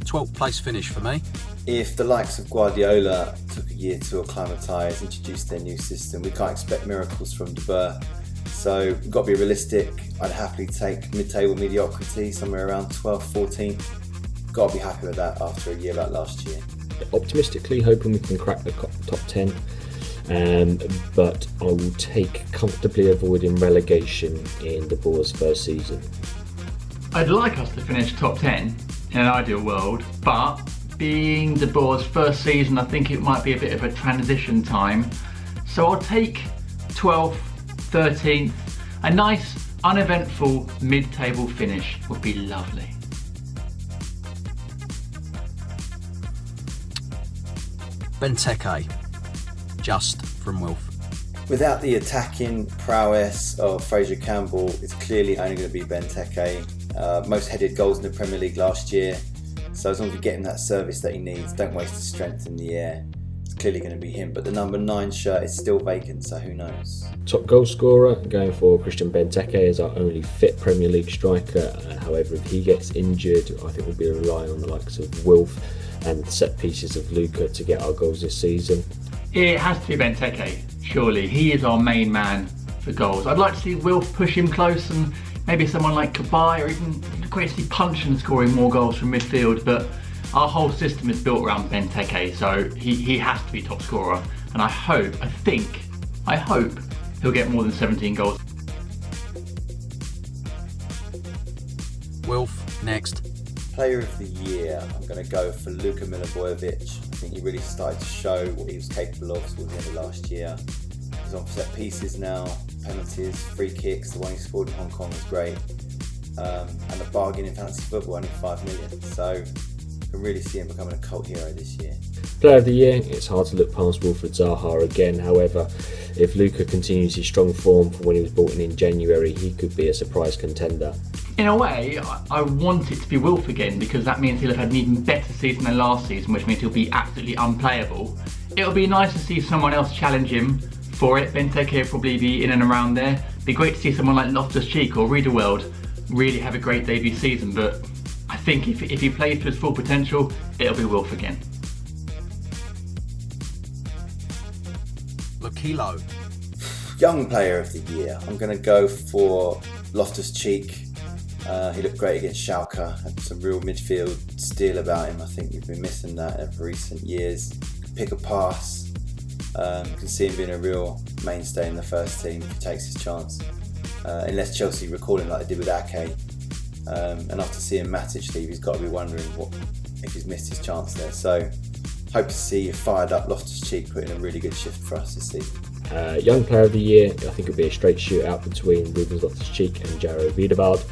12th place finish for me. If the likes of Guardiola took a year to acclimatise, introduce their new system, we can't expect miracles from De Boer. So we've got to be realistic. I'd happily take mid-table mediocrity, somewhere around 12th, 14th. Got to be happy with that after a year like last year. Optimistically hoping we can crack the top 10, but I will take comfortably avoiding relegation in De Boer's first season. I'd like us to finish top 10 in an ideal world, but being De Boer's first season, I think it might be a bit of a transition time. So I'll take 12th, 13th. A nice, uneventful mid-table finish would be lovely. Benteke, just from Wilf. Without the attacking prowess of Fraser Campbell, it's clearly only going to be Benteke. Most headed goals in the Premier League last year. So as long as you get him that service that he needs, don't waste the strength in the air. It's clearly going to be him. But the number 9 shirt is still vacant, so who knows? Top goal scorer going for Christian Benteke as our only fit Premier League striker. However, if he gets injured, I think we'll be relying on the likes of Wilf and set pieces of Luca to get our goals this season. It has to be Benteke, surely. He is our main man for goals. I'd like to see Wilf push him close, and maybe someone like Kabay, or even great to see Punch and scoring more goals from midfield, but our whole system is built around Benteke, so he has to be top scorer, and I hope he'll get more than 17 goals. Wilf, next. Player of the year, I'm going to go for Luka Milivojevic. I think he really started to show what he was capable of towards the end of last year. He's on set pieces now, penalties, free kicks. The one he scored in Hong Kong was great. And a bargain in fantasy football, only 5 million. So you can really see him becoming a cult hero this year. Player of the year, it's hard to look past Wilfried Zaha again. However, if Luka continues his strong form from when he was brought in January, he could be a surprise contender. In a way, I want it to be Wilf again, because that means he'll have had an even better season than last season, which means he'll be absolutely unplayable. It'll be nice to see someone else challenge him for it. Benteke will probably be in and around there. Be great to see someone like Loftus-Cheek or Riedewald really have a great debut season, but I think if he plays to his full potential, it'll be Wilf again. Lokilo. Young player of the year, I'm going to go for Loftus-Cheek. He looked great against Schalke, had some real midfield steel about him. I think we've been missing that over recent years. Pick a pass, can see him being a real mainstay in the first team if he takes his chance. Unless Chelsea recall him like they did with Ake. And after seeing Matic leave, he's got to be wondering if he's missed his chance there. So hope to see a fired up Loftus-Cheek put in a really good shift for us this season. Young player of the year, I think it'll be a straight shootout between Ruben Loftus-Cheek and Jaro Riedewald.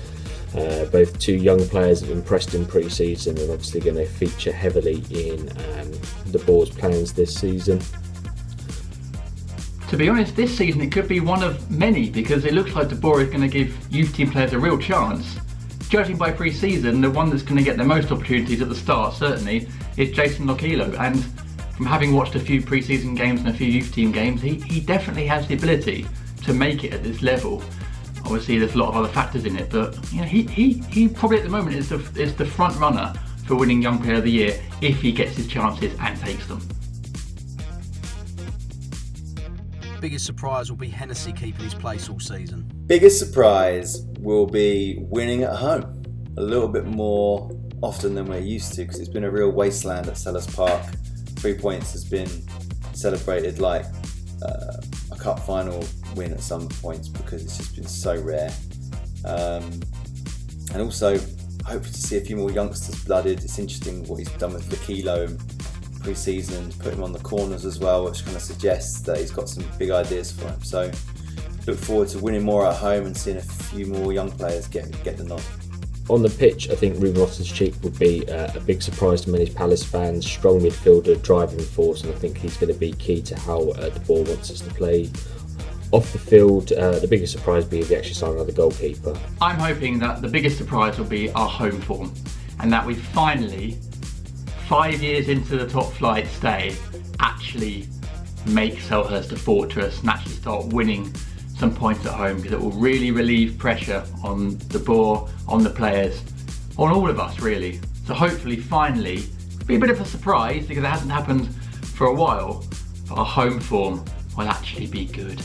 Both two young players have impressed in pre-season and obviously going to feature heavily in De Boer's plans this season. To be honest, this season it could be one of many, because it looks like De Boer is going to give youth team players a real chance. Judging by pre-season, the one that's going to get the most opportunities at the start, certainly, is Jason Lokilo. And from having watched a few pre-season games and a few youth team games, he definitely has the ability to make it at this level. Obviously, there's a lot of other factors in it, but you know, he probably at the moment is the front runner for winning Young Player of the Year if he gets his chances and takes them. Biggest surprise will be Hennessy keeping his place all season. Biggest surprise will be winning at home a little bit more often than we're used to, because it's been a real wasteland at Sellers Park. 3 points has been celebrated like a cup final win at some points, because it's just been so rare. And also hoping to see a few more youngsters blooded. It's interesting what he's done with Lokilo pre-season, put him on the corners as well, which kind of suggests that he's got some big ideas for him. So look forward to winning more at home and seeing a few more young players get the nod. On the pitch, I think Ruben Loftus-Cheek would be a big surprise to many Palace fans. Strong midfielder, driving force, and I think he's going to be key to how De Boer wants us to play. Off the field, the biggest surprise would be if we actually sign another goalkeeper. I'm hoping that the biggest surprise will be our home form, and that we finally, 5 years into the top flight stay, actually make Selhurst a fortress and actually start winning some points at home, because it will really relieve pressure on De Boer, on the players, on all of us really. So hopefully, finally, be a bit of a surprise because it hasn't happened for a while, but our home form will actually be good.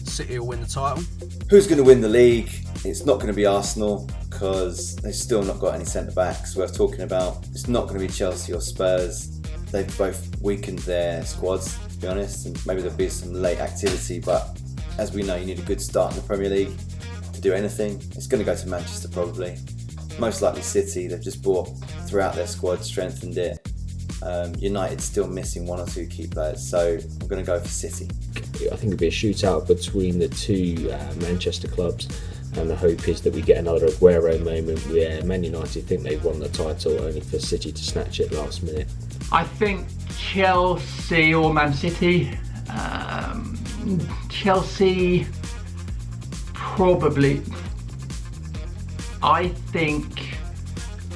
City will win the title. Who's going to win the league? It's not going to be Arsenal because they've still not got any centre-backs worth talking about. It's not going to be Chelsea or Spurs. They've both weakened their squads, to be honest, and maybe there'll be some late activity, but as we know, you need a good start in the Premier League to do anything. It's going to go to Manchester probably. Most likely City. They've just brought throughout their squad, strengthened it. United's still missing one or two key players, so I'm going to go for City. I think it'll be a shootout between the two Manchester clubs, and the hope is that we get another Aguero moment where Man United think they've won the title only for City to snatch it last minute. I think Chelsea or Man City. Chelsea probably. I think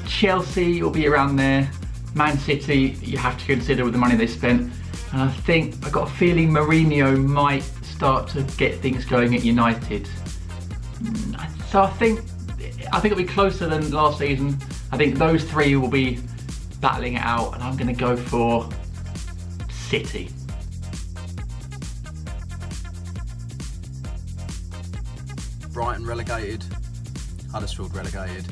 Chelsea will be around there. Man City, you have to consider with the money they spent. And I think, I've got a feeling Mourinho might start to get things going at United. So I think it'll be closer than last season. I think those three will be battling it out, and I'm going to go for City. Brighton relegated. Huddersfield relegated.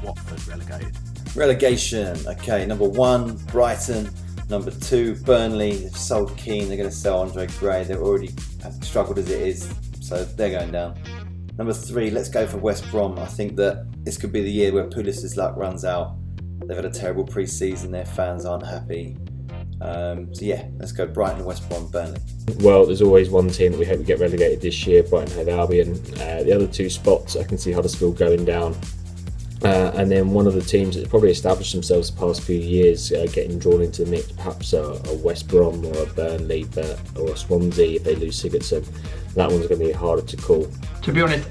Watford relegated. Relegation. Okay, number 1, Brighton. Number 2, Burnley. They've sold Keane. They're going to sell Andre Gray. They've already struggled as it is, so they're going down. Number 3, let's go for West Brom. I think that this could be the year where Pulis's luck runs out. They've had a terrible pre-season. Their fans aren't happy. So yeah, let's go Brighton, West Brom, Burnley. Well, there's always one team that we hope we get relegated this year, Brighton Hove Albion. The other two spots, I can see Huddersfield going down. And then one of the teams that probably established themselves the past few years getting drawn into the mix, perhaps a West Brom or a Burnley or a Swansea if they lose Sigurdsson. That one's going to be harder to call. To be honest,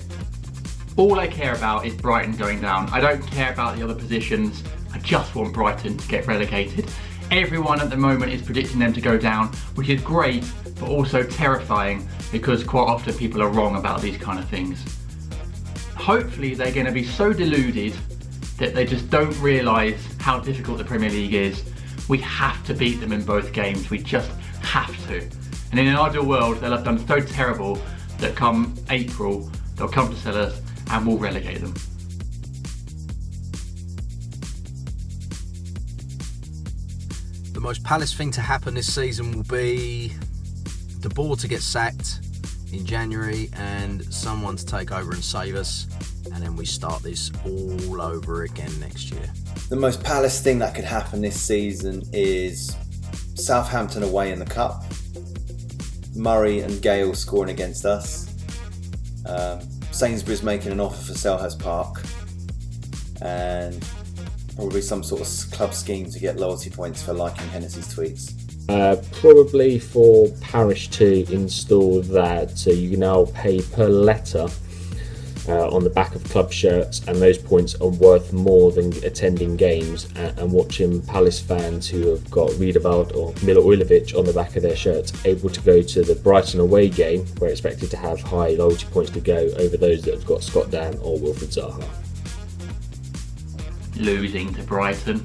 all I care about is Brighton going down. I don't care about the other positions. I just want Brighton to get relegated. Everyone at the moment is predicting them to go down, which is great, but also terrifying because quite often people are wrong about these kind of things. Hopefully they're going to be so deluded that they just don't realise how difficult the Premier League is. We have to beat them in both games. We just have to. And in an ideal world, they'll have done so terrible that come April, they'll come to Sellers and we'll relegate them. The most Palace thing to happen this season will be the board to get sacked in January and someone to take over and save us, and then we start this all over again next year. The most Palace thing that could happen this season is Southampton away in the Cup, Murray and Gale scoring against us, Sainsbury's making an offer for Selhurst Park, and probably some sort of club scheme to get loyalty points for liking Hennessy's tweets. Probably for Parish to install that you can now pay per letter on the back of club shirts, and those points are worth more than attending games and watching Palace fans who have got Riedewald or Milojevic on the back of their shirts able to go to the Brighton away game where expected to have high loyalty points to go over those that have got Scott Dan or Wilfried Zaha. Losing to Brighton.